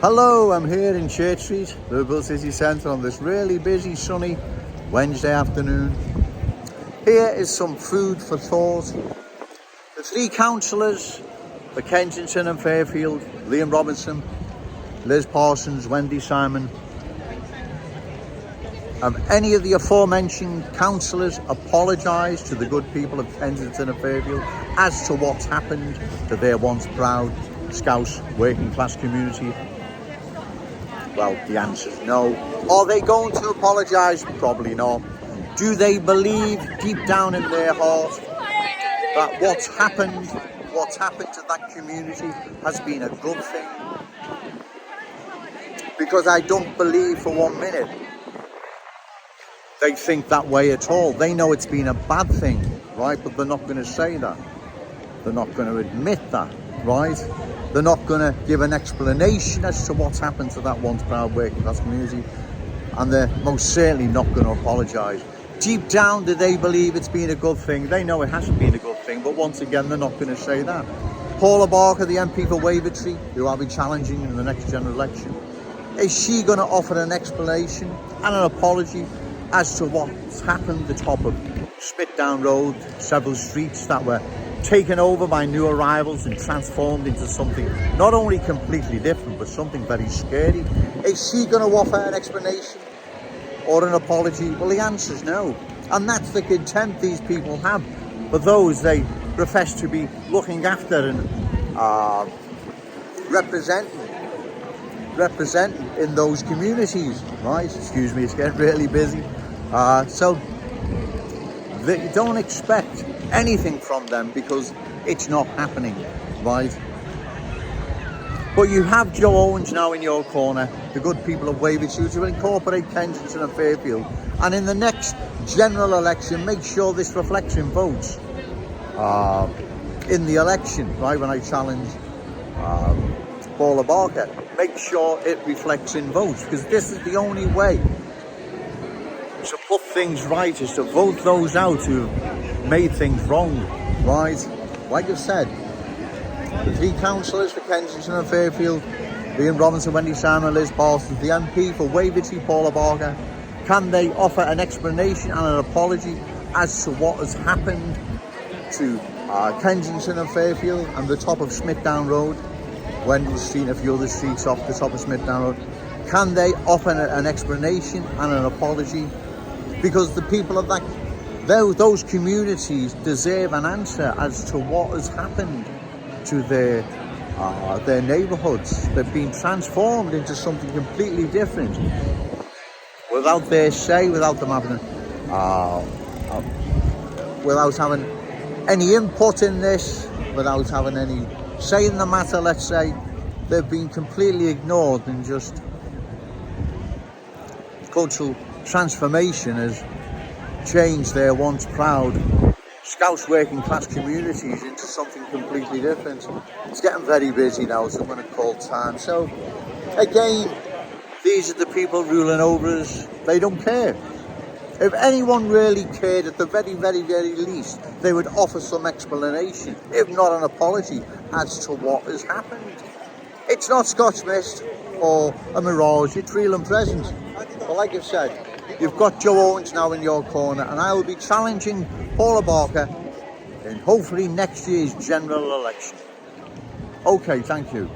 Hello, I'm here in Church Street, Liverpool city centre on this really busy sunny Wednesday afternoon. Here is some food for thought. The three councillors for Kensington and Fairfield, Liam Robinson, Liz Parsons, Wendy Simon, have any of the aforementioned councillors apologised to the good people of Kensington and Fairfield as to what's happened to their once proud Scouse working class community? Well, the answer is no. Are they going to apologise? Probably not. Do they believe deep down in their heart that what's happened to that community has been a good thing? Because I don't believe for 1 minute they think that way at all. They know it's been a bad thing, right? But they're not going to say that. They're not going to admit that, right? They're not going to give an explanation as to what's happened to that once proud working class community. And they're most certainly not going to apologise. Deep down, do they believe it's been a good thing? They know it hasn't been a good thing, but once again, they're not going to say that. Paula, the MP for Wavertree, who I'll be challenging in the next general election, is she going to offer an explanation and an apology as to what's happened at the top of Smithdown Road, several streets that were taken over by new arrivals and transformed into something not only completely different, but something very scary? Is she going to offer an explanation or an apology? Well, the answer is no. And that's the contempt these people have for those they profess to be looking after and representing in those communities, right? Excuse me, it's getting really busy. So they don't expect anything from them because it's not happening, right? But you have Joe Owens now in your corner, the good people of Wavertree, to incorporate Kensington and Fairfield, and in the next general election make sure this reflects in votes in the election, right? When I challenge Paula Barker, make sure it reflects in votes, because this is the only way to put things right, is to vote those out who made things wrong, right? Like I said, the three councillors for Kensington and Fairfield, Liam Robinson, Wendy Simon, Liz Parsons, the MP for Wavertree, Paula Barker, can they offer an explanation and an apology as to what has happened to Kensington and Fairfield and the top of Smithdown Road, Wendell Street and a few other streets off the top of Smithdown Road? Can they offer an explanation and an apology? Because the people of those communities deserve an answer as to what has happened to their neighbourhoods. They've been transformed into something completely different without their say, without them having without having any input in this, without having any say in the matter. Let's say they've been completely ignored, and just cultural transformation has changed their once proud Scouse working class communities into something completely different. It's getting very busy now, so I'm going to call time. So again, these are the people ruling over us. They don't care. If anyone really cared, at the very, very, very least, they would offer some explanation, if not an apology, as to what has happened. It's not Scotch mist or a mirage, it's real and present. But like I've said, you've got Joe Owens now in your corner, and I will be challenging Paula Barker in hopefully next year's general election. Okay, thank you.